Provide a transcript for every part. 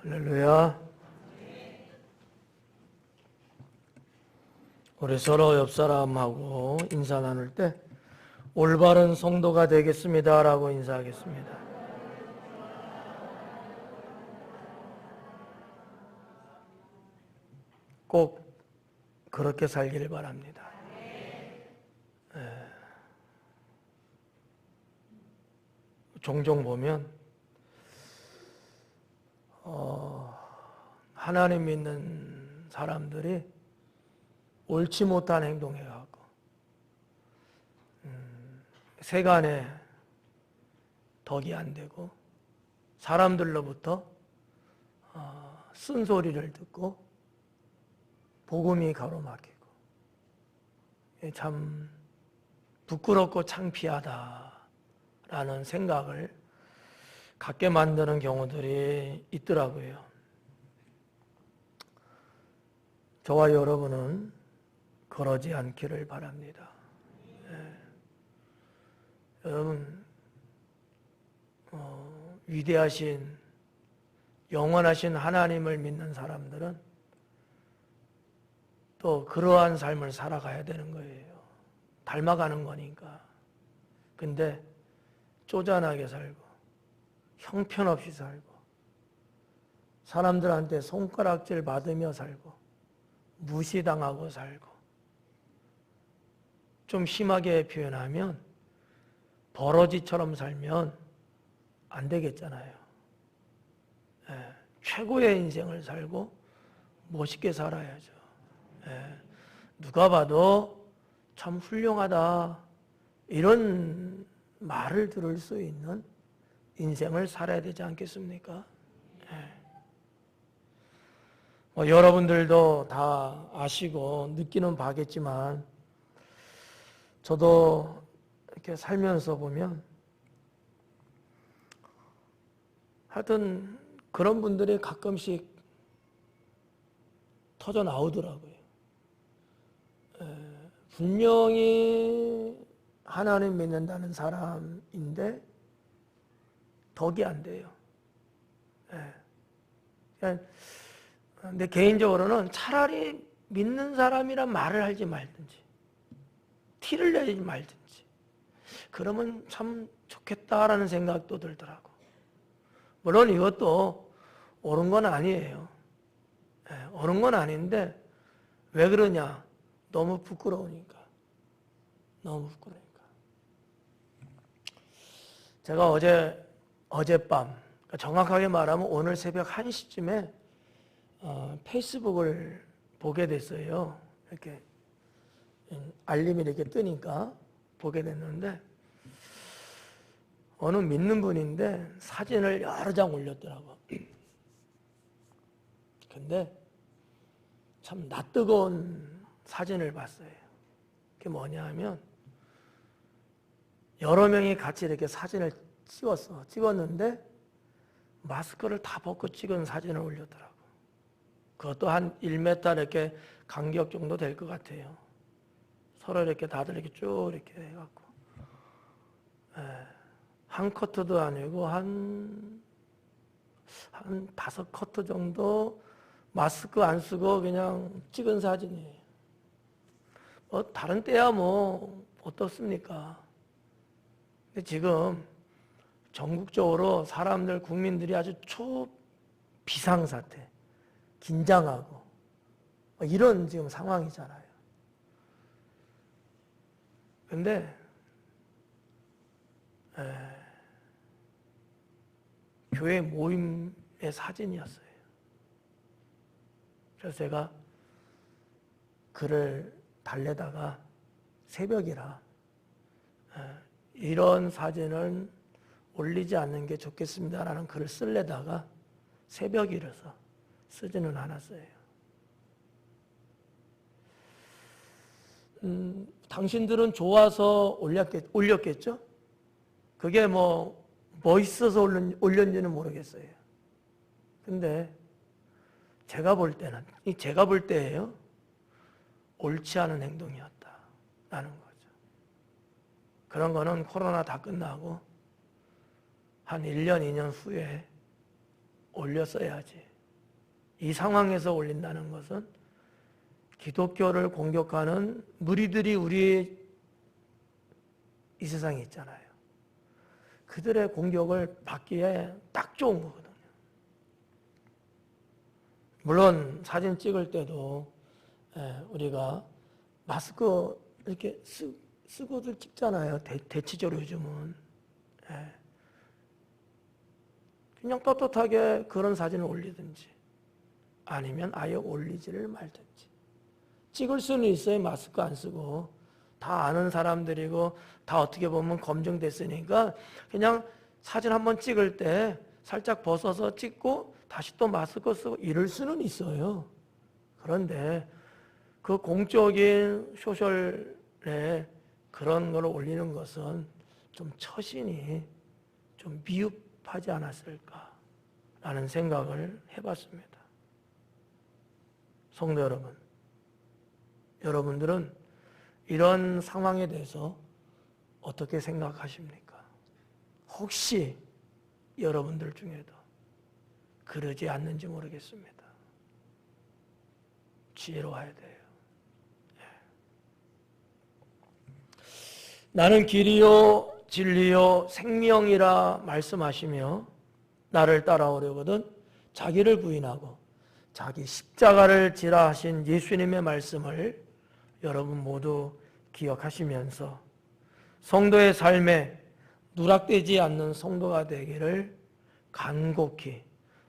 할렐루야. 우리 서로 옆 사람하고 인사 나눌 때 올바른 성도가 되겠습니다 라고 인사하겠습니다. 꼭 그렇게 살기를 바랍니다. 종종 보면 하나님 믿는 사람들이 옳지 못한 행동해갖고 세간에 덕이 안 되고 사람들로부터 쓴소리를 듣고 복음이 가로막히고 참 부끄럽고 창피하다라는 생각을 갖게 만드는 경우들이 있더라고요. 저와 여러분은 그러지 않기를 바랍니다. 여러분, 위대하신 영원하신 하나님을 믿는 사람들은 또 그러한 삶을 살아가야 되는 거예요. 닮아가는 거니까. 근데 쪼잔하게 살고 형편없이 살고 사람들한테 손가락질 받으며 살고 무시당하고 살고 좀 심하게 표현하면 버러지처럼 살면 안 되겠잖아요. 최고의 인생을 살고 멋있게 살아야죠. 누가 봐도 참 훌륭하다 이런 말을 들을 수 있는 인생을 살아야 되지 않겠습니까? 여러분들도 다 아시고 느끼는 바겠지만 저도 이렇게 살면서 보면 하여튼 그런 분들이 가끔씩 터져 나오더라고요. 분명히 하나님 믿는다는 사람인데 덕이 안 돼요. 근데 개인적으로는 차라리 믿는 사람이란 말을 하지 말든지 티를 내지 말든지 그러면 참 좋겠다라는 생각도 들더라고. 물론 이것도 옳은 건 아니에요. 옳은 건 아닌데 왜 그러냐? 너무 부끄러우니까. 너무 부끄러우니까. 제가 어젯밤, 정확하게 말하면 오늘 새벽 1시쯤에 페이스북을 보게 됐어요. 이렇게 알림이 이렇게 뜨니까 보게 됐는데 어느 믿는 분인데 사진을 여러 장 올렸더라고. 근데 참 낯뜨거운 사진을 봤어요. 그게 뭐냐 하면 여러 명이 같이 이렇게 사진을 찍었는데 마스크를 다 벗고 찍은 사진을 올렸더라고. 그것도 한 1m 이렇게 간격 정도 될 것 같아요. 서로 이렇게 다들 이렇게 쭉 이렇게 해갖고. 한 커트도 아니고 한 5커트 정도 마스크 안 쓰고 그냥 찍은 사진이에요. 다른 때야 뭐 어떻습니까? 근데 지금 전국적으로 사람들, 국민들이 아주 초비상사태, 긴장하고 이런 지금 상황이잖아요. 근데 교회 모임의 사진이었어요. 그래서 제가 글을 달래다가 새벽이라 이런 사진은 올리지 않는 게 좋겠습니다라는 글을 쓰려다가 새벽이라서 쓰지는 않았어요. 당신들은 좋아서 올렸겠죠? 그게 뭐 멋있어서 올렸는지는 모르겠어요. 근데 제가 볼 때예요. 옳지 않은 행동이었다라는 거죠. 그런 거는 코로나 다 끝나고 한 1년, 2년 후에 올렸어야지. 이 상황에서 올린다는 것은 기독교를 공격하는 무리들이 우리 이 세상에 있잖아요. 그들의 공격을 받기에 딱 좋은 거거든요. 물론 사진 찍을 때도 우리가 마스크 이렇게 쓰고들 찍잖아요. 대체적으로 요즘은. 그냥 떳떳하게 그런 사진을 올리든지 아니면 아예 올리지를 말든지. 찍을 수는 있어요. 마스크 안 쓰고. 다 아는 사람들이고 다 어떻게 보면 검증됐으니까 그냥 사진 한번 찍을 때 살짝 벗어서 찍고 다시 또 마스크 쓰고 이럴 수는 있어요. 그런데 그 공적인 소셜에 그런 걸 올리는 것은 좀 처신이 좀 미흡하지 않았을까라는 생각을 해봤습니다. 성도 여러분, 여러분들은 이런 상황에 대해서 어떻게 생각하십니까? 혹시 여러분들 중에도 그러지 않는지 모르겠습니다. 지혜로워야 돼요. 나는 길이요 진리요 생명이라 말씀하시며 나를 따라오려거든 자기를 부인하고 자기 십자가를 지라 하신 예수님의 말씀을 여러분 모두 기억하시면서 성도의 삶에 누락되지 않는 성도가 되기를 간곡히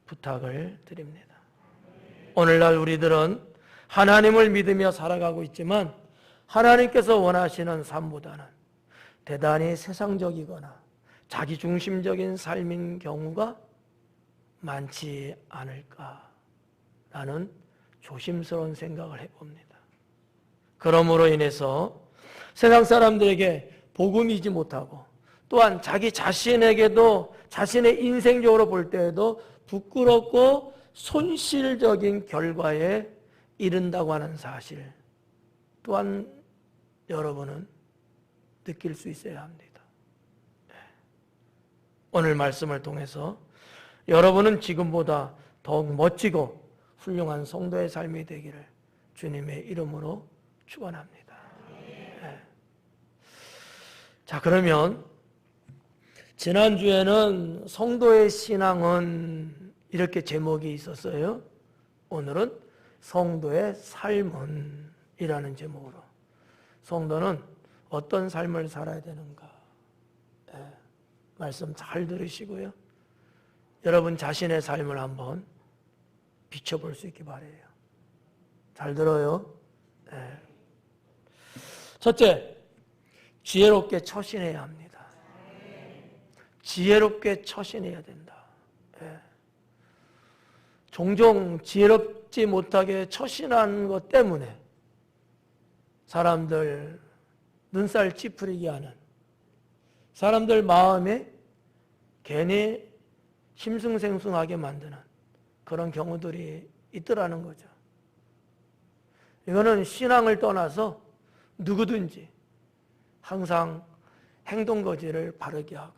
부탁을 드립니다. 오늘날 우리들은 하나님을 믿으며 살아가고 있지만 하나님께서 원하시는 삶보다는 대단히 세상적이거나 자기중심적인 삶인 경우가 많지 않을까라는 조심스러운 생각을 해봅니다. 그러므로 인해서 세상 사람들에게 복음이지 못하고 또한 자기 자신에게도 자신의 인생적으로 볼 때에도 부끄럽고 손실적인 결과에 이른다고 하는 사실 또한 여러분은 느낄 수 있어야 합니다. 오늘 말씀을 통해서 여러분은 지금보다 더욱 멋지고 훌륭한 성도의 삶이 되기를 주님의 이름으로 축원합니다. 자, 그러면 지난주에는 성도의 신앙은 이렇게 제목이 있었어요. 오늘은 성도의 삶은 이라는 제목으로 성도는 어떤 삶을 살아야 되는가 말씀 잘 들으시고요. 여러분 자신의 삶을 한번 비춰볼 수 있기 바라요. 잘 들어요. 첫째, 지혜롭게 처신해야 합니다. 지혜롭게 처신해야 된다. 종종 지혜롭지 못하게 처신한 것 때문에 사람들 눈살 찌푸리게 하는 사람들 마음에 괜히 심승생숭하게 만드는 그런 경우들이 있더라는 거죠. 이거는 신앙을 떠나서 누구든지 항상 행동거지를 바르게 하고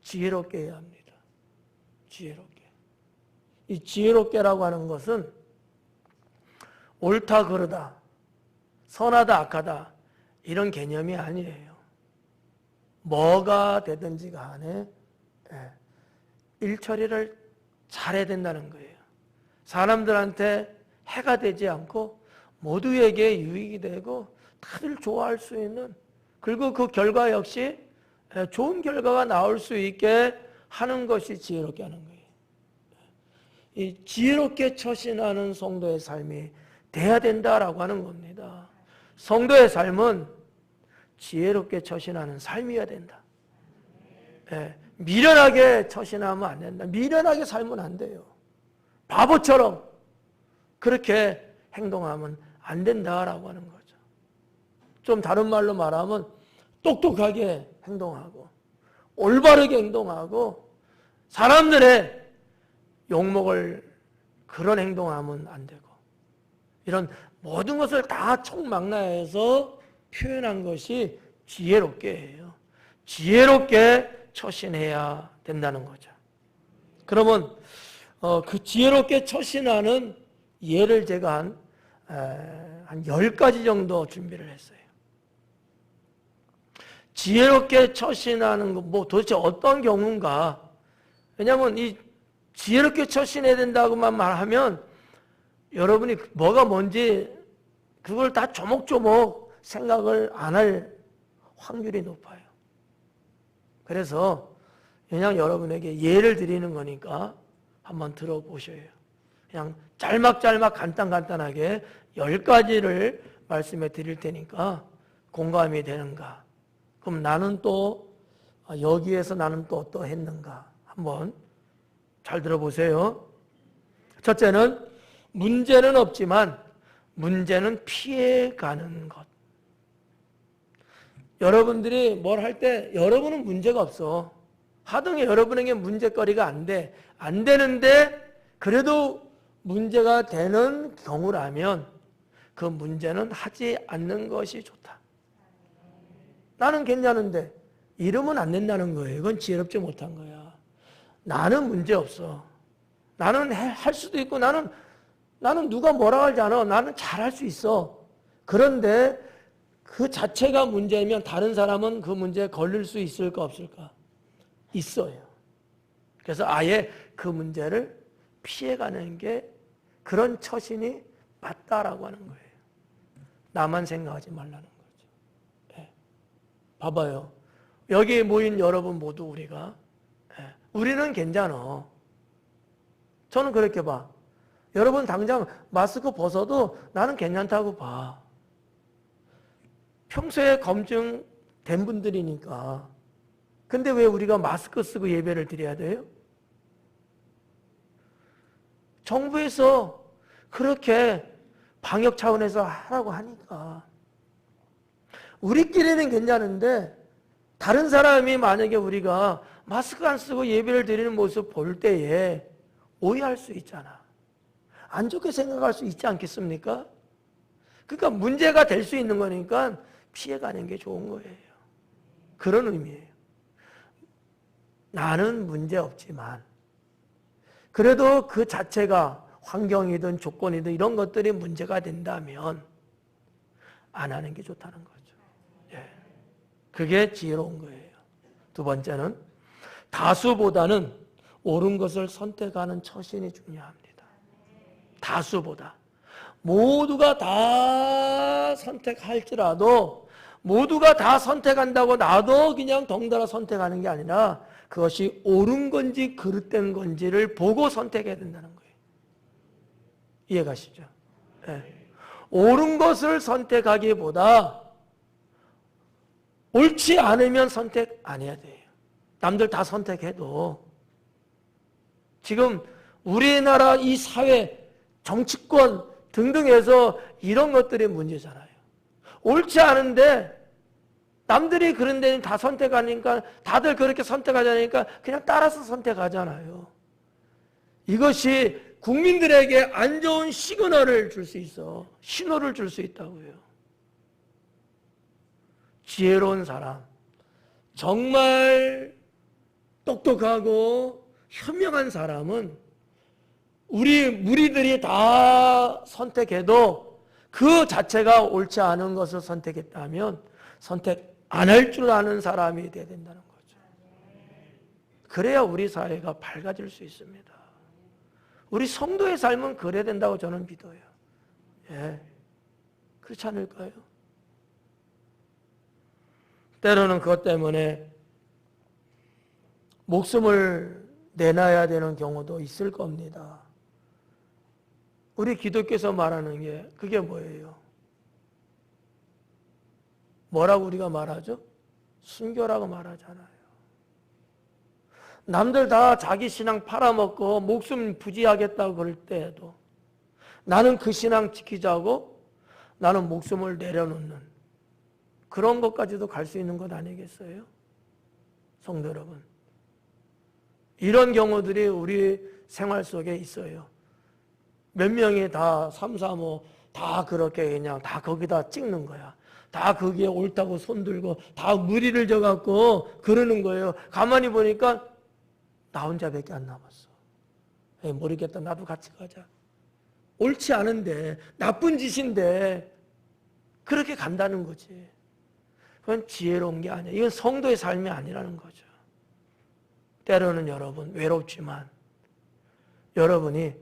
지혜롭게 해야 합니다. 지혜롭게. 이 지혜롭게라고 하는 것은 옳다 그르다, 선하다 악하다 이런 개념이 아니에요. 뭐가 되든지 간에 일처리를 잘해야 된다는 거예요. 사람들한테 해가 되지 않고 모두에게 유익이 되고 다들 좋아할 수 있는, 그리고 그 결과 역시 좋은 결과가 나올 수 있게 하는 것이 지혜롭게 하는 거예요. 이 지혜롭게 처신하는 성도의 삶이 돼야 된다라고 하는 겁니다. 성도의 삶은 지혜롭게 처신하는 삶이어야 된다. 미련하게 처신하면 안 된다. 미련하게 살면 안 돼요. 바보처럼 그렇게 행동하면 안 된다라고 하는 거죠. 좀 다른 말로 말하면 똑똑하게 행동하고 올바르게 행동하고 사람들의 욕먹을 그런 행동하면 안 되고, 이런 모든 것을 다 총망라해서 표현한 것이 지혜롭게 해요. 지혜롭게 처신해야 된다는 거죠. 그러면 그 지혜롭게 처신하는 예를 제가 한 10가지 정도 준비를 했어요. 지혜롭게 처신하는 거, 뭐 도대체 어떤 경우인가? 왜냐하면 이 지혜롭게 처신해야 된다고만 말하면 여러분이 뭐가 뭔지 그걸 다 조목조목 생각을 안 할 확률이 높아요. 그래서 그냥 여러분에게 예를 드리는 거니까 한번 들어보셔요. 그냥 짤막짤막 간단하게 10가지를 말씀해 드릴 테니까 공감이 되는가? 그럼 나는 또 여기에서 나는 또 어떠했는가? 한번 잘 들어보세요. 첫째는 문제는 없지만 문제는 피해가는 것. 여러분들이 뭘 할 때 여러분은 문제가 없어. 하등에 여러분에게 문제거리가 안 돼. 안 되는데 그래도 문제가 되는 경우라면 그 문제는 하지 않는 것이 좋다. 나는 괜찮은데 이러면 안 된다는 거예요. 이건 지혜롭지 못한 거야. 나는 문제 없어. 나는 할 수도 있고 나는 누가 뭐라 하지 않아. 나는 잘할 수 있어. 그런데 그 자체가 문제면 다른 사람은 그 문제에 걸릴 수 있을까 없을까? 있어요. 그래서 아예 그 문제를 피해가는 게 그런 처신이 맞다라고 하는 거예요. 나만 생각하지 말라는 거죠. 네. 봐봐요. 여기 모인 여러분 모두 우리가 우리는 괜찮아. 저는 그렇게 봐. 여러분 당장 마스크 벗어도 나는 괜찮다고 봐. 평소에 검증된 분들이니까. 근데 왜 우리가 마스크 쓰고 예배를 드려야 돼요? 정부에서 그렇게 방역 차원에서 하라고 하니까. 우리끼리는 괜찮은데 다른 사람이 만약에 우리가 마스크 안 쓰고 예배를 드리는 모습 볼 때에 오해할 수 있잖아. 안 좋게 생각할 수 있지 않겠습니까? 그러니까 문제가 될 수 있는 거니까 피해가는 게 좋은 거예요. 그런 의미예요. 나는 문제 없지만 그래도 그 자체가 환경이든 조건이든 이런 것들이 문제가 된다면 안 하는 게 좋다는 거죠. 예. 그게 지혜로운 거예요. 두 번째는 다수보다는 옳은 것을 선택하는 처신이 중요합니다. 다수보다. 모두가 다 선택할지라도 모두가 다 선택한다고 나도 그냥 덩달아 선택하는 게 아니라 그것이 옳은 건지 그릇된 건지를 보고 선택해야 된다는 거예요. 이해가시죠? 네. 옳은 것을 선택하기보다 옳지 않으면 선택 안 해야 돼요. 남들 다 선택해도 지금 우리나라 이 사회, 정치권 등등에서 이런 것들이 문제잖아요. 옳지 않은데 남들이 그런 데는 다 선택하니까 다들 그렇게 선택하자니까 그냥 따라서 선택하잖아요. 이것이 국민들에게 안 좋은 시그널을 줄 수 있어. 신호를 줄 수 있다고요. 지혜로운 사람, 정말 똑똑하고 현명한 사람은 우리 무리들이 다 선택해도 그 자체가 옳지 않은 것을 선택했다면 선택 안 할 줄 아는 사람이 돼야 된다는 거죠. 그래야 우리 사회가 밝아질 수 있습니다. 우리 성도의 삶은 그래야 된다고 저는 믿어요. 예. 그렇지 않을까요? 때로는 그것 때문에 목숨을 내놔야 되는 경우도 있을 겁니다. 우리 기독교에서 말하는 게 그게 뭐예요? 뭐라고 우리가 말하죠? 순교라고 말하잖아요. 남들 다 자기 신앙 팔아먹고 목숨 부지하겠다고 그럴 때에도 나는 그 신앙 지키자고 나는 목숨을 내려놓는 그런 것까지도 갈 수 있는 것 아니겠어요? 성도 여러분. 이런 경우들이 우리 생활 속에 있어요. 몇 명이 다 335 다 그렇게 그냥 다 거기다 찍는 거야. 다 거기에 옳다고 손들고 다 무리를 져갖고 그러는 거예요. 가만히 보니까 나 혼자밖에 안 남았어. 모르겠다. 나도 같이 가자. 옳지 않은데, 나쁜 짓인데 그렇게 간다는 거지. 그건 지혜로운 게 아니야. 이건 성도의 삶이 아니라는 거죠. 때로는 여러분 외롭지만 여러분이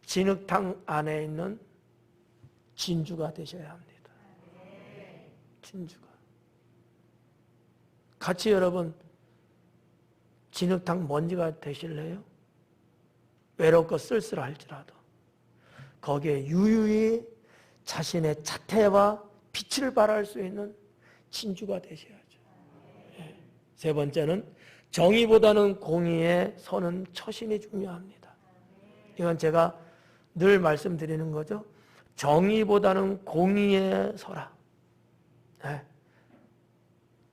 진흙탕 안에 있는 진주가 되셔야 합니다. 진주가. 같이 여러분 진흙탕 먼지가 되실래요? 외롭고 쓸쓸할지라도 거기에 유유히 자신의 자태와 빛을 발할 수 있는 진주가 되셔야죠. 세 번째는 정의보다는 공의에 서는 처신이 중요합니다. 이건 제가 늘 말씀드리는 거죠. 정의보다는 공의에 서라.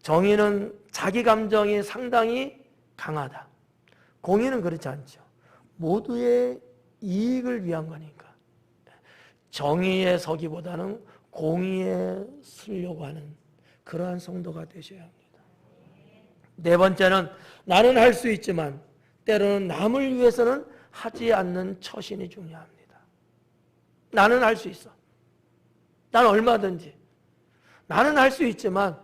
정의는 자기 감정이 상당히 강하다. 공의는 그렇지 않죠. 모두의 이익을 위한 거니까. 정의에 서기보다는 공의에 서려고 하는 그러한 성도가 되셔야 합니다. 네 번째는 나는 할 수 있지만 때로는 남을 위해서는 하지 않는 처신이 중요합니다. 나는 할 수 있어. 난 얼마든지. 나는 할 수 있지만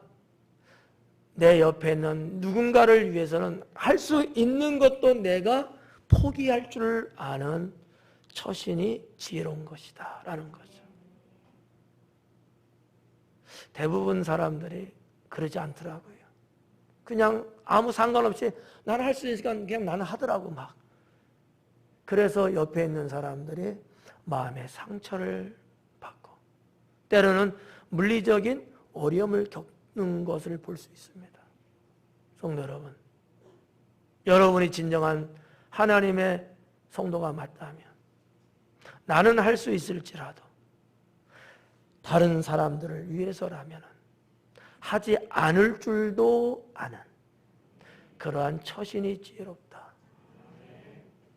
내 옆에 있는 누군가를 위해서는 할 수 있는 것도 내가 포기할 줄 아는 처신이 지혜로운 것이다 라는 거죠. 대부분 사람들이 그러지 않더라고요. 그냥 아무 상관없이 나는 할 수 있으니까 그냥 나는 하더라고 막. 그래서 옆에 있는 사람들이 마음의 상처를 받고 때로는 물리적인 어려움을 겪는 것을 볼 수 있습니다. 성도 여러분, 여러분이 진정한 하나님의 성도가 맞다면 나는 할 수 있을지라도 다른 사람들을 위해서라면 하지 않을 줄도 아는 그러한 처신이 지혜롭다.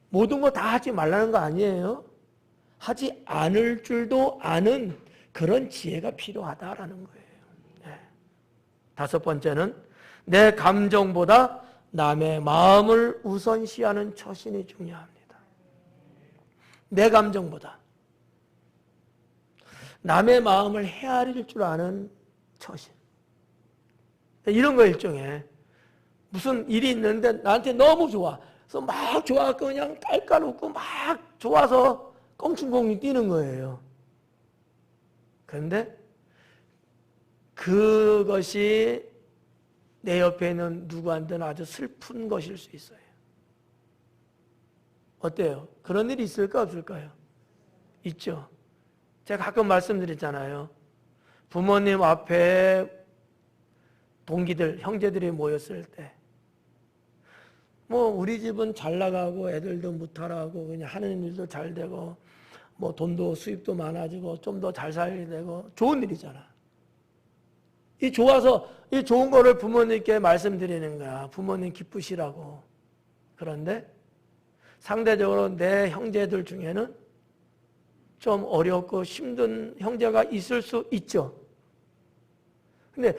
모든 거 다 하지 말라는 거 아니에요. 하지 않을 줄도 아는 그런 지혜가 필요하다라는 거예요. 다섯 번째는 내 감정보다 남의 마음을 우선시하는 처신이 중요합니다. 내 감정보다 남의 마음을 헤아릴 줄 아는 처신. 이런 거 일종의 무슨 일이 있는데 나한테 너무 좋아. 그래서 막 좋아갖고 그냥 깔깔 웃고 막 좋아서 껑충껑충 뛰는 거예요. 그런데 그것이 내 옆에 있는 누구한테는 아주 슬픈 것일 수 있어요. 어때요? 그런 일이 있을까 없을까요? 있죠. 제가 가끔 말씀드렸잖아요. 부모님 앞에 동기들, 형제들이 모였을 때 뭐 우리 집은 잘 나가고 애들도 무탈하고 그냥 하는 일도 잘 되고 뭐 돈도 수입도 많아지고 좀 더 잘 살게 되고 좋은 일이잖아. 이 좋아서 이 좋은 거를 부모님께 말씀드리는 거야. 부모님 기쁘시라고. 그런데 상대적으로 내 형제들 중에는 좀 어렵고 힘든 형제가 있을 수 있죠. 근데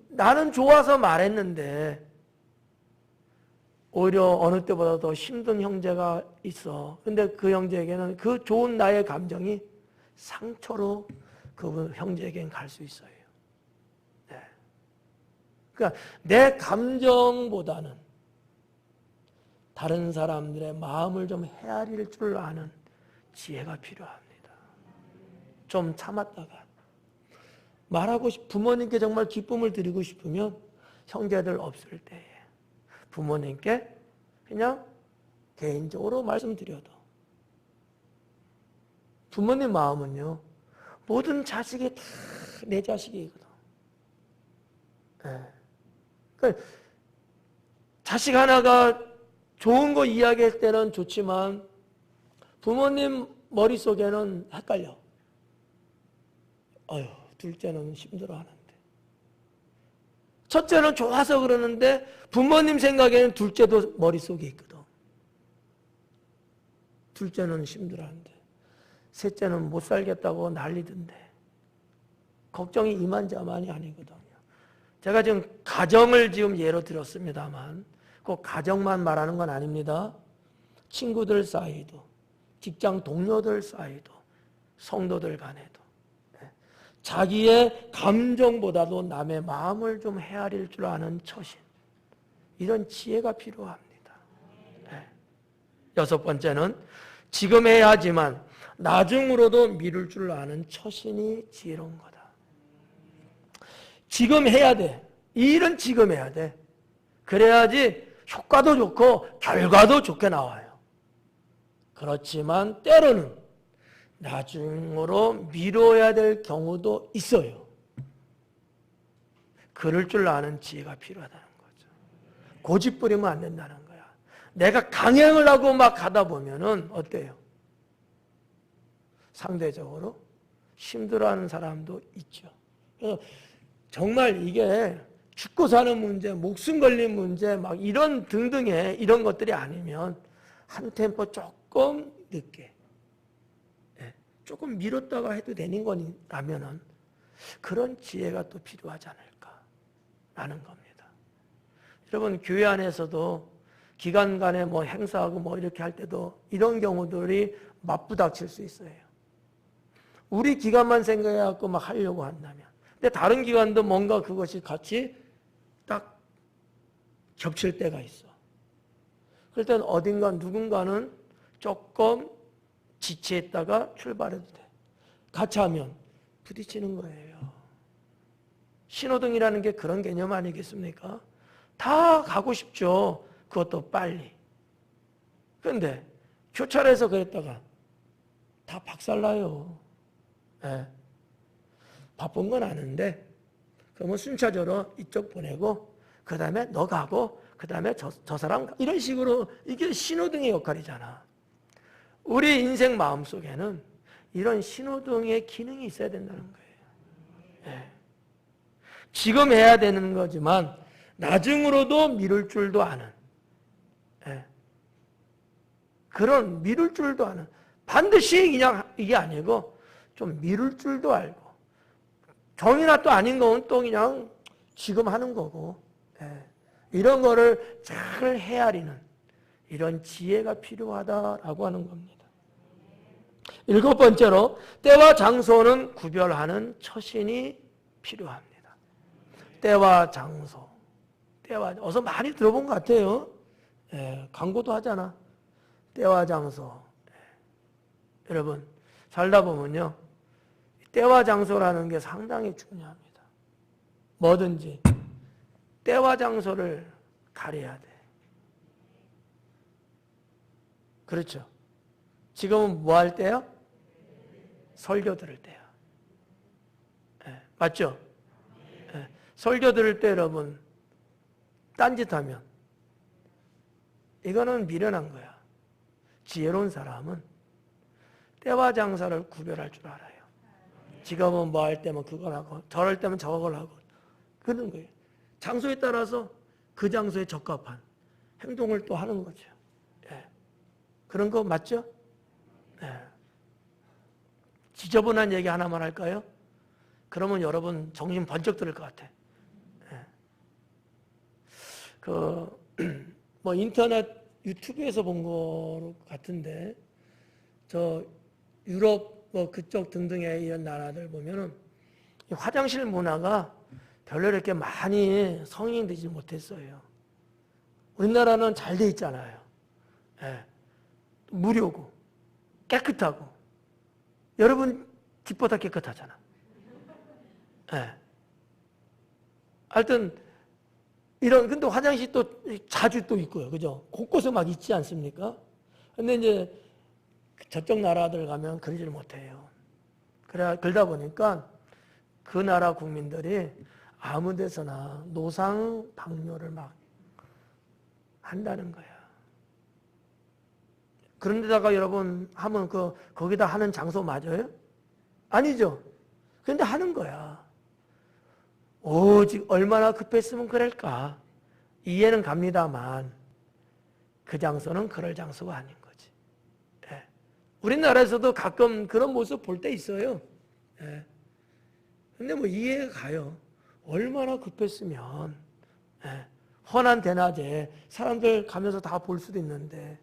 나는 좋아서 말했는데 오히려 어느 때보다 더 힘든 형제가 있어. 근데 그 형제에게는 그 좋은 나의 감정이 상처로 그 형제에게는 갈 수 있어요. 네. 그러니까 내 감정보다는 다른 사람들의 마음을 좀 헤아릴 줄 아는 지혜가 필요합니다. 좀 참았다가 말하고 부모님께 정말 기쁨을 드리고 싶으면 형제들 없을 때에 부모님께 그냥 개인적으로 말씀드려도 부모님 마음은요 모든 자식이 다 내 자식이거든. 네. 그러니까 자식 하나가 좋은 거 이야기할 때는 좋지만 부모님 머릿속에는 헷갈려. 어휴, 둘째는 힘들어하는데 첫째는 좋아서 그러는데 부모님 생각에는 둘째도 머릿속에 있거든. 둘째는 힘들어하는데 셋째는 못 살겠다고 난리던데 걱정이 이만저만이 아니거든요. 제가 지금 가정을 지금 예로 들었습니다만 꼭 가정만 말하는 건 아닙니다. 친구들 사이도, 직장 동료들 사이도, 성도들 간에도 자기의 감정보다도 남의 마음을 좀 헤아릴 줄 아는 처신, 이런 지혜가 필요합니다. 여섯 번째는 지금 해야 하지만 나중으로도 미룰 줄 아는 처신이 지혜로운 거다. 지금 해야 돼. 이 일은 지금 해야 돼. 그래야지 효과도 좋고 결과도 좋게 나와요. 그렇지만 때로는 나중으로 미뤄야 될 경우도 있어요. 그럴 줄 아는 지혜가 필요하다는 거죠. 고집 부리면 안 된다는 거야. 내가 강행을 하고 막 가다 보면은 어때요? 상대적으로 힘들어하는 사람도 있죠. 그래서 정말 이게 죽고 사는 문제, 목숨 걸린 문제, 막 이런 등등의 이런 것들이 아니면 한 템포 조금 늦게, 조금 미뤘다가 해도 되는 거라면은 그런 지혜가 또 필요하지 않을까라는 겁니다. 여러분, 교회 안에서도 기간 간에 뭐 행사하고 뭐 이렇게 할 때도 이런 경우들이 맞부닥칠 수 있어요. 우리 기간만 생각해갖고 막 하려고 한다면. 근데 다른 기관도 뭔가 그것이 같이 딱 겹칠 때가 있어. 그럴 땐 어딘가 누군가는 조금 지체했다가 출발해도 돼. 같이 하면 부딪히는 거예요. 신호등이라는 게 그런 개념 아니겠습니까? 다 가고 싶죠. 그것도 빨리. 그런데 교차로에서 그랬다가 다 박살나요. 바쁜 건 아는데 그러면 순차적으로 이쪽 보내고 그 다음에 너 가고 그 다음에 저 사람 이런 식으로 이게 신호등의 역할이잖아. 우리 인생 마음속에는 이런 신호등의 기능이 있어야 된다는 거예요. 지금 해야 되는 거지만 나중으로도 미룰 줄도 아는, 그런 미룰 줄도 아는, 반드시 그냥 이게 아니고 좀 미룰 줄도 알고, 정이나 또 아닌 건 또 그냥 지금 하는 거고, 이런 거를 잘 헤아리는 이런 지혜가 필요하다라고 하는 겁니다. 일곱 번째로 때와 장소는 구별하는 처신이 필요합니다. 때와 장소, 어서 많이 들어본 것 같아요. 광고도 하잖아. 때와 장소. 여러분, 살다 보면요, 때와 장소라는 게 상당히 중요합니다. 뭐든지 때와 장소를 가려야 돼. 그렇죠? 지금은 뭐 할 때요? 설교 들을 때요. 맞죠? 설교 들을 때 여러분 딴짓하면 이거는 미련한 거야. 지혜로운 사람은 때와 장소를 구별할 줄 알아요. 지금은 뭐 할 때면 그걸 하고 저럴 때면 저걸 하고 그런 거예요. 장소에 따라서 그 장소에 적합한 행동을 또 하는 거죠. 그런 거 맞죠? 지저분한 얘기 하나만 할까요? 그러면 여러분 정신 번쩍 들을 것 같아. 뭐 인터넷 유튜브에서 본 거 같은데, 저 유럽 뭐 그쪽 등등의 이런 나라들 보면은 화장실 문화가 별로 이렇게 많이 성행되지 못했어요. 우리나라는 잘 돼 있잖아요. 무료고 깨끗하고, 여러분 집보다 깨끗하잖아. 하여튼 이런, 근데 화장실 또 자주 또 있고요, 그죠? 곳곳에 막 있지 않습니까? 근데 이제 저쪽 나라들 가면 그러지를 못해요. 그러다 보니까 그 나라 국민들이 아무 데서나 노상 방뇨를 막 한다는 거야. 그런데다가 여러분 하면 거기다 하는 장소 맞아요? 아니죠. 그런데 하는 거야. 오직 얼마나 급했으면 그럴까. 이해는 갑니다만 그 장소는 그럴 장소가 아닌 거지. 우리나라에서도 가끔 그런 모습 볼 때 있어요. 근데 뭐 이해가 가요. 얼마나 급했으면, 훤한 대낮에 사람들 가면서 다 볼 수도 있는데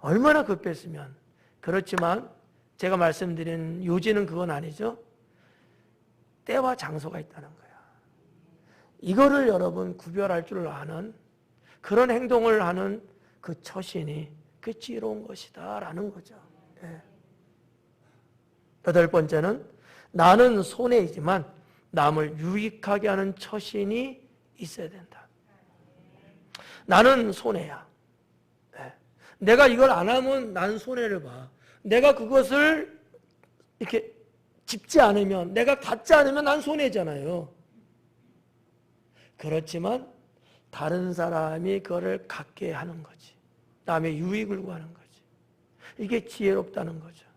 얼마나 급했으면. 그렇지만 제가 말씀드린 요지는 그건 아니죠. 때와 장소가 있다는 거야. 이거를 여러분 구별할 줄 아는 그런 행동을 하는 그 처신이 그 지혜로운 것이다 라는 거죠. 예. 여덟 번째는 나는 손해이지만 남을 유익하게 하는 처신이 있어야 된다. 나는 손해야. 예. 내가 이걸 안 하면 난 손해를 봐. 내가 그것을 이렇게 짚지 않으면, 내가 갖지 않으면 난 손해잖아요. 그렇지만 다른 사람이 그거를 갖게 하는 거지. 남의 유익을 구하는 거지. 이게 지혜롭다는 거죠.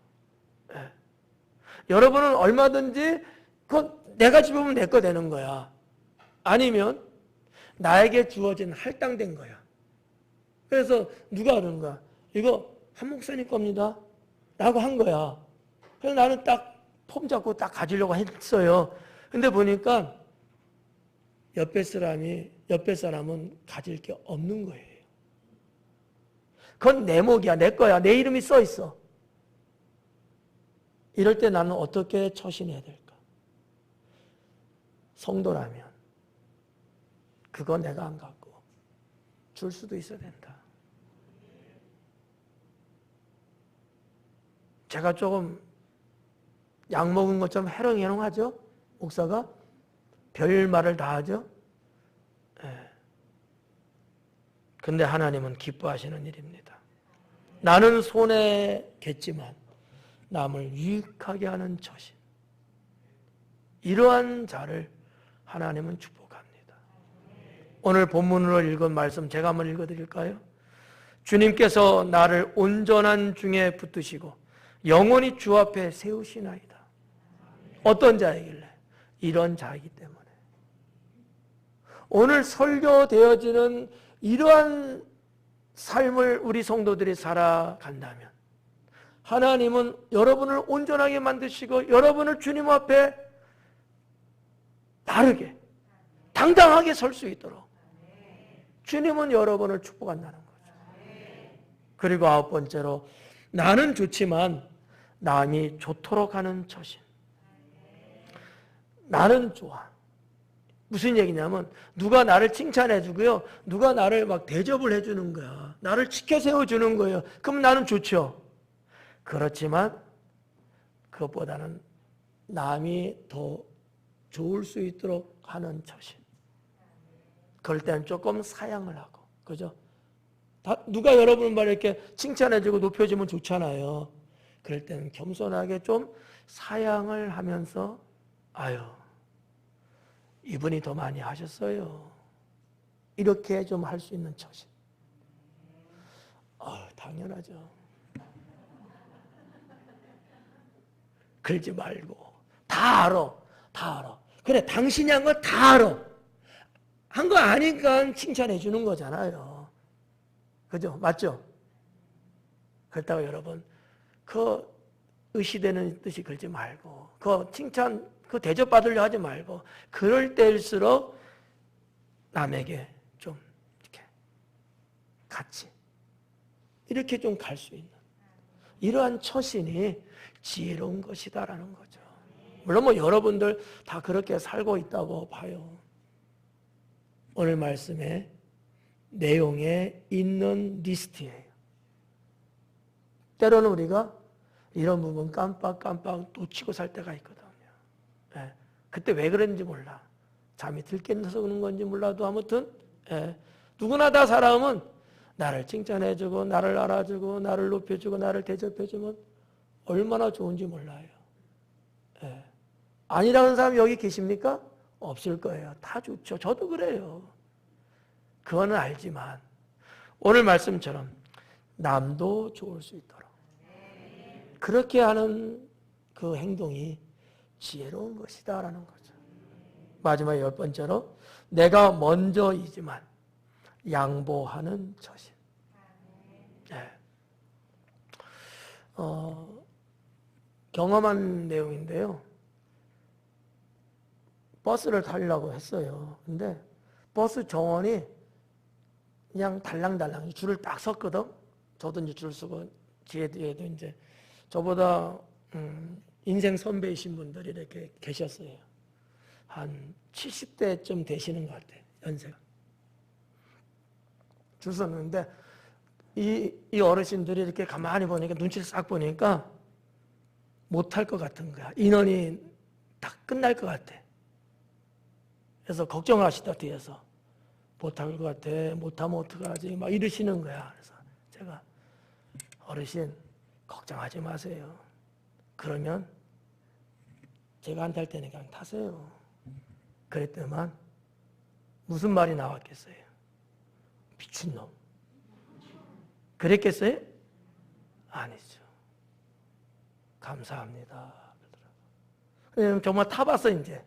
예. 여러분은 얼마든지 그건 내가 집으면 내 거 되는 거야. 아니면 나에게 주어진 할당된 거야. 그래서 누가 그러는 거야? 이거 한 목사님 겁니다. 라고 한 거야. 그래서 나는 딱 폼 잡고 딱 가지려고 했어요. 근데 보니까 옆에 사람은 가질 게 없는 거예요. 그건 내 목이야, 내 거야, 내 이름이 써 있어. 이럴 때 나는 어떻게 처신해야 될까? 성도라면 그거 내가 안 갖고 줄 수도 있어야 된다. 제가 조금 약 먹은 것처럼 해롱해롱하죠? 목사가? 별 말을 다 하죠? 예. 근데 하나님은 기뻐하시는 일입니다. 나는 손해겠지만 남을 유익하게 하는 처신. 이러한 자를 하나님은 축복합니다. 오늘 본문으로 읽은 말씀 제가 한번 읽어드릴까요? 주님께서 나를 온전한 중에 붙드시고 영원히 주 앞에 세우시나이다. 어떤 자이길래? 이런 자이기 때문에. 오늘 설교되어지는 이러한 삶을 우리 성도들이 살아간다면 하나님은 여러분을 온전하게 만드시고 여러분을 주님 앞에 바르게 당당하게 설 수 있도록 주님은 여러분을 축복한다는 거죠. 그리고 아홉 번째로 나는 좋지만 남이 좋도록 하는 처신. 나는 좋아. 무슨 얘기냐면 누가 나를 칭찬해 주고요. 누가 나를 막 대접을 해 주는 거야. 나를 치켜 세워 주는 거예요. 그럼 나는 좋죠. 그렇지만 그것보다는 남이 더 좋을 수 있도록 하는 처신. 그럴 때는 조금 사양을 하고. 그죠? 누가 여러분 말 이렇게 칭찬해 주고 높여 주면 좋잖아요. 그럴 때는 겸손하게 좀 사양을 하면서 아유 이분이 더 많이 하셨어요. 이렇게 좀 할 수 있는 처신. 당연하죠. 그러지 말고 다 알아. 다 알아. 그래 당신이 한 거 다 알아. 한 거 아니까 칭찬해 주는 거잖아요. 그죠? 맞죠? 그렇다고 여러분 그 의시되는 뜻이 걸지 말고 그 칭찬 그 대접받으려 하지 말고 그럴 때일수록 남에게 좀 이렇게 같이 이렇게 좀 갈 수 있는 이러한 처신이 지혜로운 것이다라는 거죠. 물론 뭐 여러분들 다 그렇게 살고 있다고 봐요. 오늘 말씀의 내용에 있는 리스트예요. 때로는 우리가 이런 부분 깜빡 놓치고 살 때가 있거든요. 예, 그때 왜 그런지 몰라. 잠이 들깨서 그런 건지 몰라도 아무튼 누구나 다 사람은 나를 칭찬해주고 나를 알아주고 나를 높여주고 나를 대접해주면 얼마나 좋은지 몰라요. 아니라는 사람 여기 계십니까? 없을 거예요. 다 좋죠. 저도 그래요. 그거는 알지만 오늘 말씀처럼 남도 좋을 수 있도록 그렇게 하는 그 행동이 지혜로운 것이다라는 거죠. 마지막 열 번째로 내가 먼저이지만 양보하는 처신. 네. 경험한 내용인데요. 버스를 타려고 했어요. 근데 버스 정원이 그냥 달랑달랑 줄을 딱 섰거든. 저도 이제 줄 서고 뒤에도 이제 저보다 인생 선배이신 분들이 이렇게 계셨어요. 한 70대쯤 되시는 것 같아요. 연세가. 줄 섰는데 이 어르신들이 이렇게 가만히 보니까 눈치를 싹 보니까 못할 것 같은 거야. 인원이 다 끝날 것 같아. 그래서 걱정을 하시다 뒤에서 못할 것 같아. 못하면 어떡하지? 막 이러시는 거야. 그래서 제가 어르신 걱정하지 마세요. 그러면 제가 안 탈 테니까 타세요. 그랬더만 무슨 말이 나왔겠어요? 미친놈. 그랬겠어요? 아니죠. 감사합니다. 그러더라고요. 정말 타봤어 이제.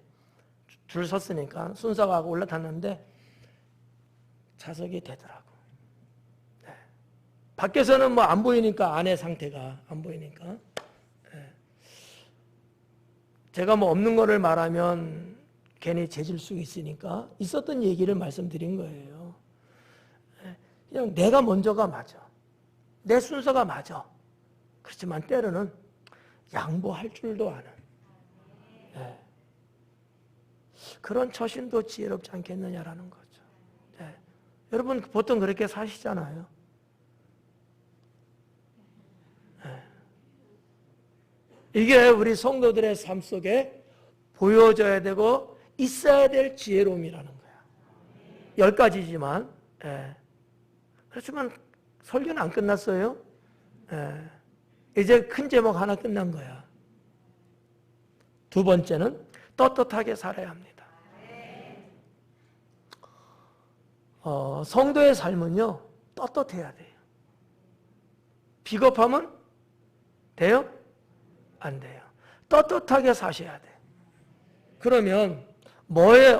줄 섰으니까 순서가 하고 올라탔는데 좌석이 되더라고. 네. 밖에서는 뭐 안 보이니까 안의 상태가 안 보이니까. 네. 제가 뭐 없는 거를 말하면 괜히 재질 수 있으니까 있었던 얘기를 말씀드린 거예요. 네. 그냥 내가 먼저가 맞아. 내 순서가 맞아. 그렇지만 때로는 양보할 줄도 아는. 네. 그런 처신도 지혜롭지 않겠느냐라는 거죠. 네. 여러분 보통 그렇게 사시잖아요. 네. 이게 우리 성도들의 삶 속에 보여져야 되고 있어야 될 지혜로움이라는 거야. 10가지지만 그렇지만 설교는 안 끝났어요. 이제 큰 제목 하나 끝난 거야. 두 번째는 떳떳하게 살아야 합니다. 성도의 삶은요, 떳떳해야 돼요. 비겁하면 돼요? 안 돼요. 떳떳하게 사셔야 돼. 그러면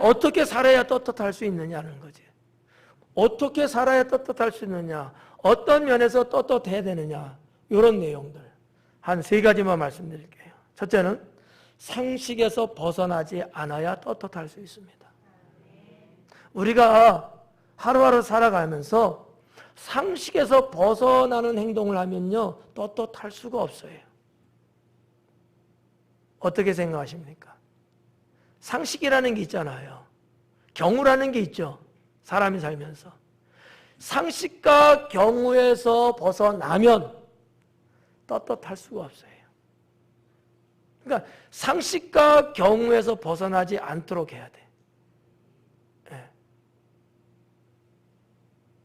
어떻게 살아야 떳떳할 수 있느냐는 거지. 어떻게 살아야 떳떳할 수 있느냐, 어떤 면에서 떳떳해야 되느냐, 이런 내용들 한 3가지만 말씀드릴게요. 첫째는 상식에서 벗어나지 않아야 떳떳할 수 있습니다. 우리가 하루하루 살아가면서 상식에서 벗어나는 행동을 하면요, 떳떳할 수가 없어요. 어떻게 생각하십니까? 상식이라는 게 있잖아요. 경우라는 게 있죠. 사람이 살면서. 상식과 경우에서 벗어나면 떳떳할 수가 없어요. 그러니까 상식과 경우에서 벗어나지 않도록 해야 돼. 네.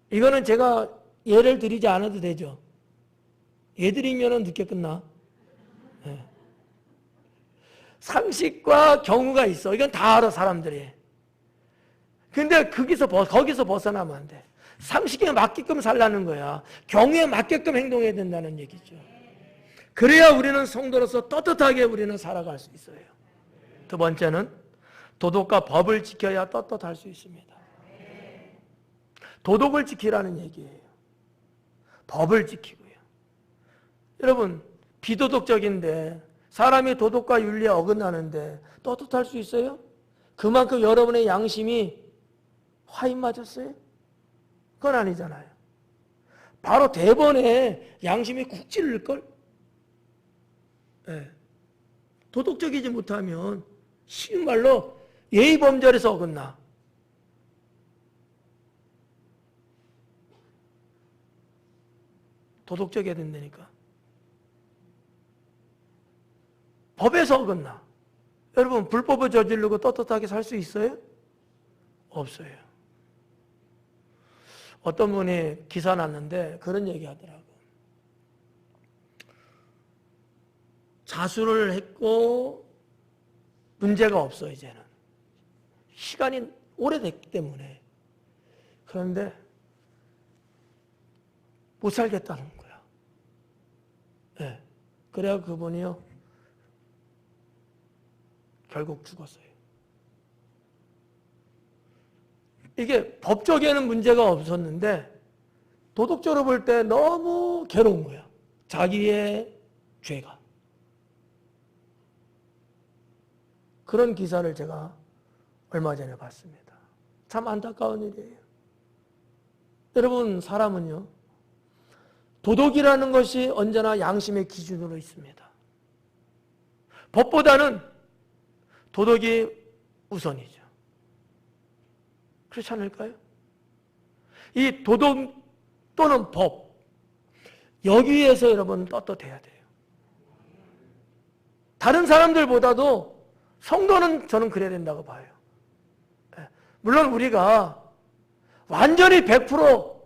이거는 제가 예를 드리지 않아도 되죠. 예 드리면 늦게 끝나. 네. 상식과 경우가 있어. 이건 다 알아, 사람들이. 근데 거기서 벗어나면 안 돼. 상식에 맞게끔 살라는 거야. 경우에 맞게끔 행동해야 된다는 얘기죠. 그래야 우리는 성도로서 떳떳하게 우리는 살아갈 수 있어요. 두 번째는 도덕과 법을 지켜야 떳떳할 수 있습니다. 도덕을 지키라는 얘기예요. 법을 지키고요. 여러분, 비도덕적인데 사람이 도덕과 윤리에 어긋나는데 떳떳할 수 있어요? 그만큼 여러분의 양심이 화인 맞았어요? 그건 아니잖아요. 바로 대번에 양심이 쿡 찔릴걸? 네. 도덕적이지 못하면 쉬운 말로 예의범절에서 어긋나. 도덕적이어야 된다니까. 법에서 어긋나. 여러분, 불법을 저지르고 떳떳하게 살 수 있어요? 없어요. 어떤 분이 기사 났는데 그런 얘기 하더라고. 자수를 했고 문제가 없어, 이제는. 시간이 오래됐기 때문에. 그런데 못 살겠다는 거야. 네. 그래야 그분이요, 결국 죽었어요. 이게 법적에는 문제가 없었는데 도덕적으로 볼 때 너무 괴로운 거야. 자기의 죄가. 그런 기사를 제가 얼마 전에 봤습니다. 참 안타까운 일이에요. 여러분, 사람은요, 도덕이라는 것이 언제나 양심의 기준으로 있습니다. 법보다는 도덕이 우선이죠. 그렇지 않을까요? 이 도덕 또는 법, 여기에서 여러분 떳떳해야 돼요. 다른 사람들보다도 성도는 저는 그래야 된다고 봐요. 물론 우리가 완전히 100%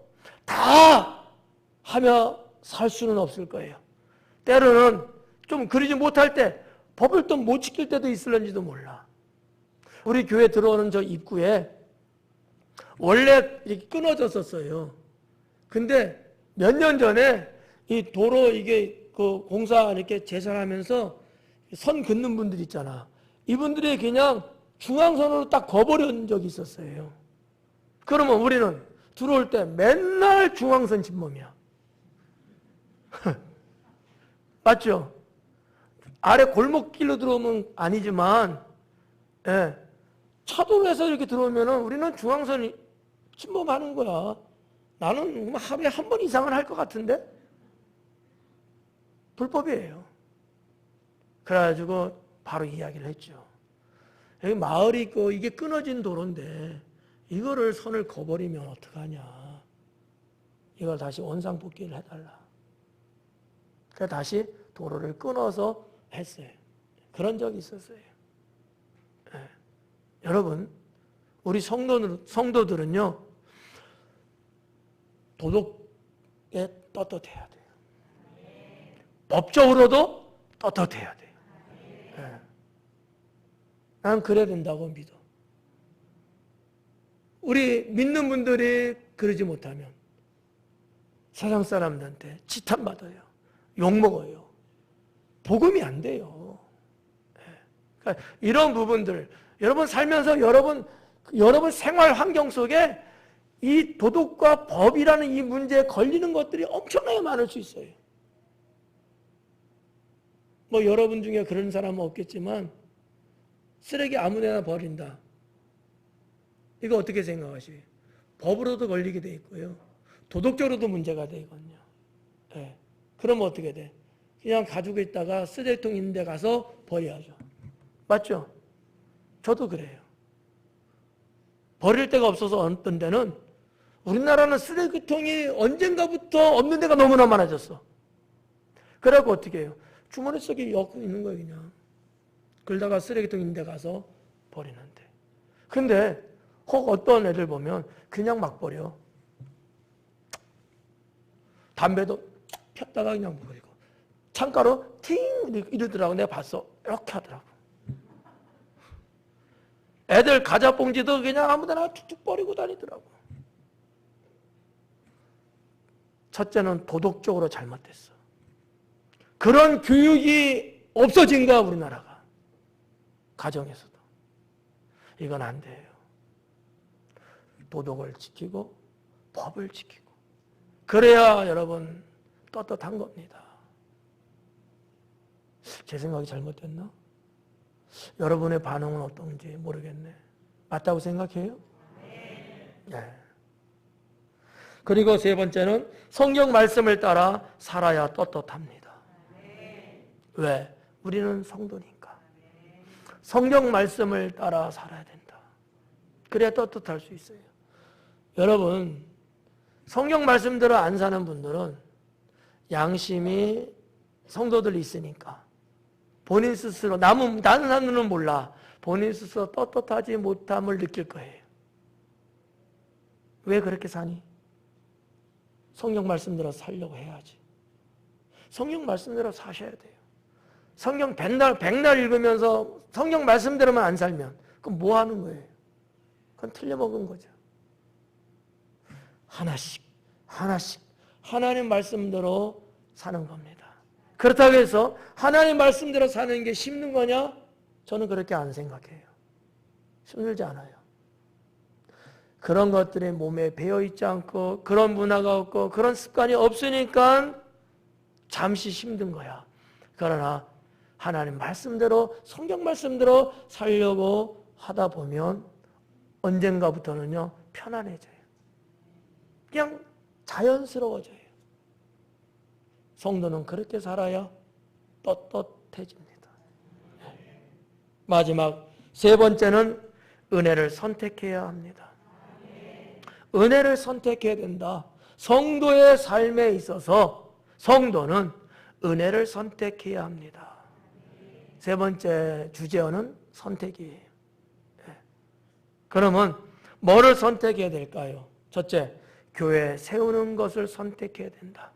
하며 살 수는 없을 거예요. 때로는 좀 그러지 못할 때 법을 또 못 지킬 때도 있을런지도 몰라. 우리 교회 들어오는 저 입구에 원래 이렇게 끊어졌었어요. 근데 몇 년 전에 이 도로 이게 그 공사 이렇게 제설하면서 선 긋는 분들 있잖아. 이분들이 그냥 중앙선으로 딱 거버린 적이 있었어요. 그러면 우리는 들어올 때 맨날 중앙선 침범이야. 맞죠? 아래 골목길로 들어오면 아니지만, 예, 차도로에서 이렇게 들어오면 우리는 중앙선이 침범하는 거야. 나는 하루에 한 번 이상은 할 것 같은데? 불법이에요. 그래가지고 바로 이야기를 했죠. 여기 마을이 있고 이게 끊어진 도로인데 이거를 선을 거버리면 어떡하냐. 이걸 다시 원상복귀를 해달라. 그래서 다시 도로를 끊어서 했어요. 그런 적이 있었어요. 네. 여러분, 우리 성도들은요, 도덕에 떳떳해야 돼요. 법적으로도 떳떳해야 돼요. 네. 난 그래야 된다고 믿어. 우리 믿는 분들이 그러지 못하면 세상 사람들한테 지탄받아요. 욕먹어요. 복음이 안 돼요. 그러니까 이런 부분들, 여러분 살면서 여러분 생활 환경 속에 이 도덕과 법이라는 이 문제에 걸리는 것들이 엄청나게 많을 수 있어요. 뭐 여러분 중에 그런 사람은 없겠지만 쓰레기 아무데나 버린다. 이거 어떻게 생각하세요? 법으로도 걸리게 돼 있고요. 도덕적으로도 문제가 되거든요. 네. 그러면 어떻게 돼? 그냥 가지고 있다가 쓰레기통 있는 데 가서 버려야죠. 맞죠? 저도 그래요. 버릴 데가 없어서 어떤 데는 우리나라는 쓰레기통이 언젠가부터 없는 데가 너무나 많아졌어. 그래갖고 어떻게 해요? 주머니 속에 엮고 있는 거예요, 그냥. 그러다가 쓰레기통 있는 데 가서 버리는데. 근데 혹 어떤 애들 보면 그냥 막 버려. 담배도 폈다가 그냥 버리고. 창가로 팅 이러더라고. 내가 봤어. 이렇게 하더라고. 애들 과자 봉지도 그냥 아무데나 툭툭 버리고 다니더라고. 첫째는 도덕적으로 잘못됐어. 그런 교육이 없어진 거야, 우리나라가. 가정에서도. 이건 안 돼요. 도덕을 지키고 법을 지키고 그래야 여러분 떳떳한 겁니다. 제 생각이 잘못됐나? 여러분의 반응은 어떤지 모르겠네. 맞다고 생각해요? 네. 그리고 세 번째는 성경 말씀을 따라 살아야 떳떳합니다. 왜? 우리는 성도니까. 성경 말씀을 따라 살아야 된다. 그래야 떳떳할 수 있어요. 여러분, 성경 말씀대로 안 사는 분들은 양심이 성도들이 있으니까 본인 스스로, 다른 사람들은 몰라. 본인 스스로 떳떳하지 못함을 느낄 거예요. 왜 그렇게 사니? 성경 말씀대로 살려고 해야지. 성경 말씀대로 사셔야 돼요. 성경 백날 읽으면서 성경 말씀대로만 안 살면 그럼 뭐 하는 거예요? 그건 틀려먹은 거죠. 하나씩 하나님 말씀대로 사는 겁니다. 그렇다고 해서 하나님 말씀대로 사는 게 쉽는 거냐? 저는 그렇게 안 생각해요. 힘들지 않아요. 그런 것들이 몸에 배어있지 않고 그런 문화가 없고 그런 습관이 없으니까 잠시 힘든 거야. 그러나 하나님 말씀대로 성경 말씀대로 살려고 하다 보면 언젠가부터는요 편안해져요. 그냥 자연스러워져요. 성도는 그렇게 살아야 떳떳해집니다. 마지막 세 번째는 은혜를 선택해야 합니다. 은혜를 선택해야 된다. 성도의 삶에 있어서 성도는 은혜를 선택해야 합니다. 세 번째 주제어는 선택이에요. 그러면 뭐를 선택해야 될까요? 첫째, 교회 세우는 것을 선택해야 된다.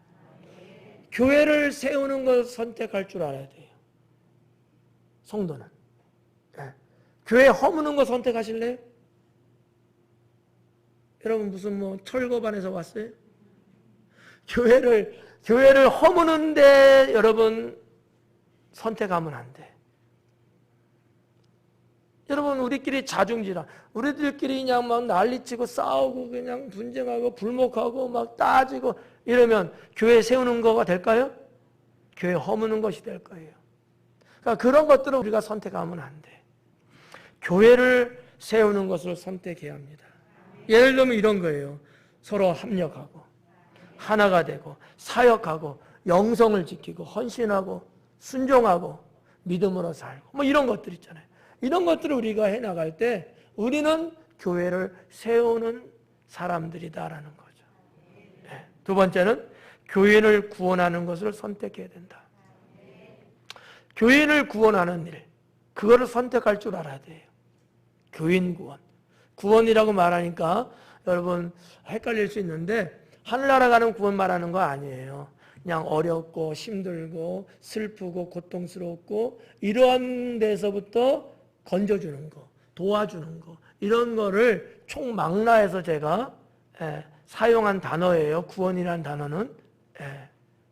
교회를 세우는 것을 선택할 줄 알아야 돼요. 성도는. 교회 허무는 거 선택하실래요? 여러분 무슨 뭐 철거반에서 왔어요? 교회를 허무는데 여러분 선택하면 안 돼. 여러분 우리끼리 자중질환, 우리들끼리 그냥 막 난리치고 싸우고 그냥 분쟁하고 불목하고 막 따지고 이러면 교회 세우는 거가 될까요? 교회 허무는 것이 될 거예요. 그러니까 그런 것들을 우리가 선택하면 안 돼. 교회를 세우는 것을 선택해야 합니다. 예를 들면 이런 거예요. 서로 합력하고 하나가 되고 사역하고 영성을 지키고 헌신하고 순종하고 믿음으로 살고 뭐 이런 것들 있잖아요. 이런 것들을 우리가 해나갈 때 우리는 교회를 세우는 사람들이다라는 거죠. 두 번째는 교인을 구원하는 것을 선택해야 된다. 교인을 구원하는 일, 그거를 선택할 줄 알아야 돼요. 교인 구원. 구원이라고 말하니까 여러분 헷갈릴 수 있는데 하늘나라 가는 구원 말하는 거 아니에요. 그냥 어렵고 힘들고 슬프고 고통스럽고 이러한 데서부터 건져주는 거, 도와주는 거 이런 거를 총망라해서 제가 사용한 단어예요. 구원이라는 단어는.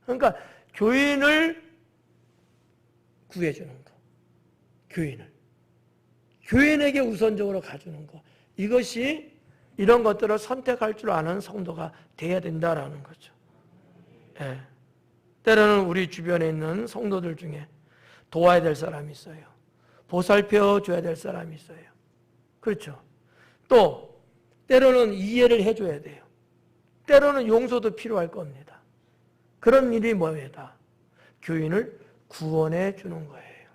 그러니까 교인을 구해주는 거. 교인에게 우선적으로 가주는 거. 이것이 이런 것들을 선택할 줄 아는 성도가 돼야 된다라는 거죠. 때로는 우리 주변에 있는 성도들 중에 도와야 될 사람이 있어요. 보살펴 줘야 될 사람이 있어요. 그렇죠. 또 때로는 이해를 해줘야 돼요. 때로는 용서도 필요할 겁니다. 그런 일이 뭐예요? 교인을 구원해 주는 거예요.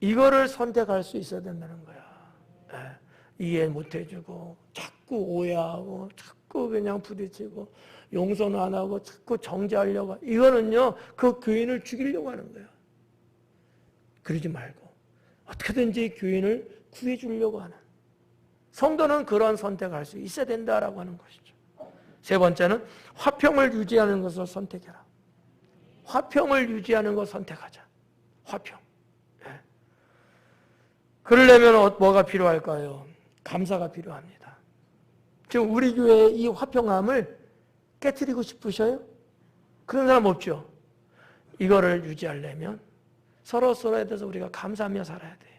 이거를 선택할 수 있어야 된다는 거야. 이해 못 해주고 자꾸 오해하고 자꾸 그냥 부딪히고 용서는 안 하고 자꾸 정죄하려고 이거는요 그 교인을 죽이려고 하는 거야. 그러지 말고 어떻게든지 교인을 구해주려고 하는 성도는 그런 선택할 수 있어야 된다라고 하는 것이죠. 세 번째는 화평을 유지하는 것을 선택해라. 화평을 유지하는 것 선택하자. 화평. 그러려면 뭐가 필요할까요? 감사가 필요합니다. 지금 우리 교회의 이 화평함을 깨트리고 싶으셔요? 그런 사람 없죠? 이거를 유지하려면 서로에 대해서 우리가 감사하며 살아야 돼요.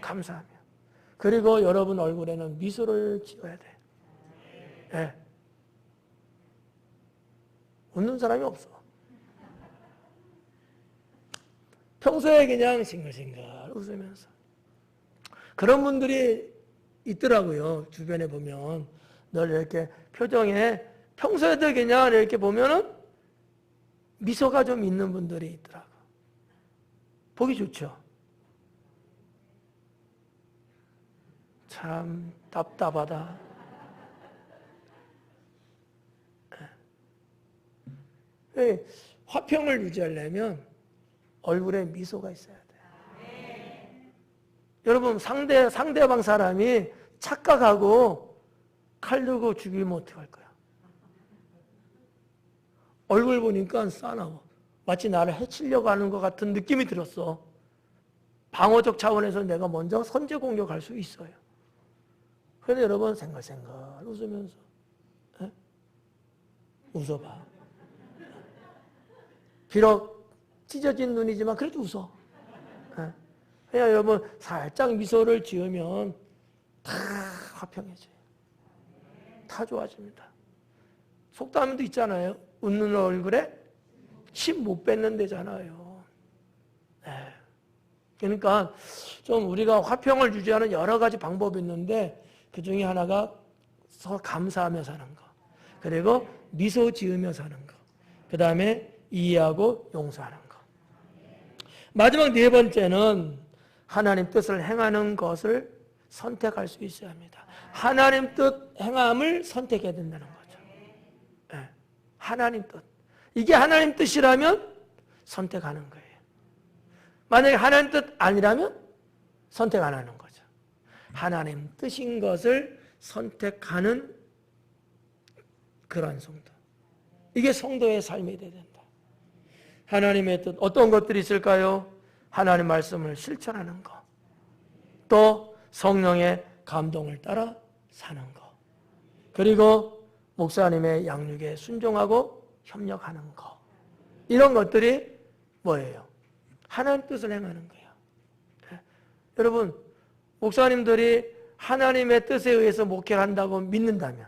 감사하며. 그리고 여러분 얼굴에는 미소를 지어야 돼요. 웃는 사람이 없어. 평소에 그냥 싱글싱글 웃으면서. 그런 분들이 있더라고요. 주변에 보면 늘 이렇게 표정에 평소에도 그냥 이렇게 보면은 미소가 좀 있는 분들이 있더라고. 보기 좋죠. 참 답답하다. 화평을 유지하려면 얼굴에 미소가 있어야 돼요. 여러분 상대방 사람이 착각하고 칼 들고 죽이면 어떡할 거야? 얼굴 보니까 싸나워. 마치 나를 해치려고 하는 것 같은 느낌이 들었어. 방어적 차원에서 내가 먼저 선제 공격할 수 있어요. 그런데 여러분 생글생글 웃으면서 웃어봐. 비록 찢어진 눈이지만 그래도 웃어. 그냥 여러분 살짝 미소를 지으면 다 화평해져요. 다 좋아집니다. 속담도 있잖아요. 웃는 얼굴에 침 못 뱉는 데잖아요. 그러니까 좀 우리가 화평을 유지하는 여러 가지 방법이 있는데 그 중에 하나가 서로 감사하며 사는 거. 그리고 미소 지으며 사는 거. 그 다음에 이해하고 용서하는 것. 마지막 네 번째는 하나님 뜻을 행하는 것을 선택할 수 있어야 합니다. 하나님 뜻 행함을 선택해야 된다는 거죠. 네. 하나님 뜻. 이게 하나님 뜻이라면 선택하는 거예요. 만약에 하나님 뜻 아니라면 선택 안 하는 거죠. 하나님 뜻인 것을 선택하는 그러한 성도. 이게 성도의 삶이 되어야 된다. 하나님의 뜻, 어떤 것들이 있을까요? 하나님 말씀을 실천하는 것. 또 성령의 감동을 따라 사는 것. 그리고 목사님의 양육에 순종하고 협력하는 것. 이런 것들이 뭐예요? 하나님 뜻을 행하는 거예요. 네. 여러분, 목사님들이 하나님의 뜻에 의해서 목회를 한다고 믿는다면,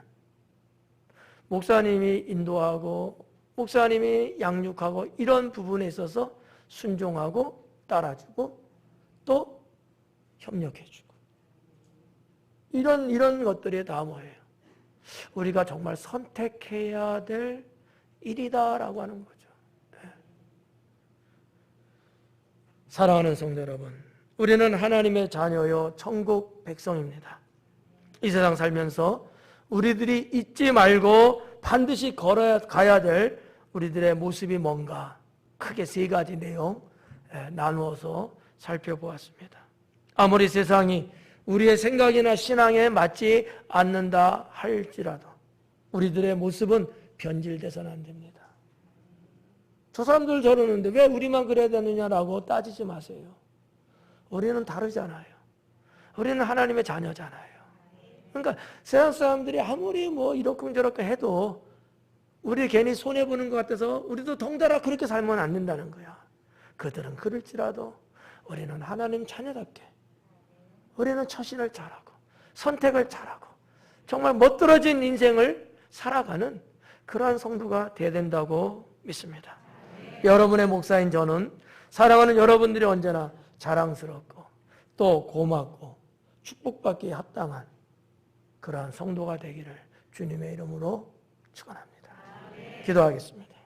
목사님이 인도하고 목사님이 양육하고 이런 부분에 있어서 순종하고 따라주고 또 협력해주고 이런 것들이 다 뭐예요? 우리가 정말 선택해야 될 일이다라고 하는 거죠. 네. 사랑하는 성도 여러분, 우리는 하나님의 자녀요 천국 백성입니다. 이 세상 살면서 우리들이 잊지 말고 반드시 가야 될 우리들의 모습이 뭔가 크게 세 가지 내용 나누어서 살펴보았습니다. 아무리 세상이 우리의 생각이나 신앙에 맞지 않는다 할지라도 우리들의 모습은 변질돼서는 안 됩니다. 저 사람들 저러는데 왜 우리만 그래야 되느냐라고 따지지 마세요. 우리는 다르잖아요. 우리는 하나님의 자녀잖아요. 그러니까 세상 사람들이 아무리 뭐 이렇고 저렇고 해도 우리 괜히 손해보는 것 같아서 우리도 덩달아 그렇게 살면 안 된다는 거야. 그들은 그럴지라도 우리는 하나님 자녀답게 우리는 처신을 잘하고 선택을 잘하고 정말 멋들어진 인생을 살아가는 그러한 성도가 되어야 된다고 믿습니다. 여러분의 목사인 저는 사랑하는 여러분들이 언제나 자랑스럽고 또 고맙고 축복받기에 합당한 그러한 성도가 되기를 주님의 이름으로 축원합니다. 기도하겠습니다.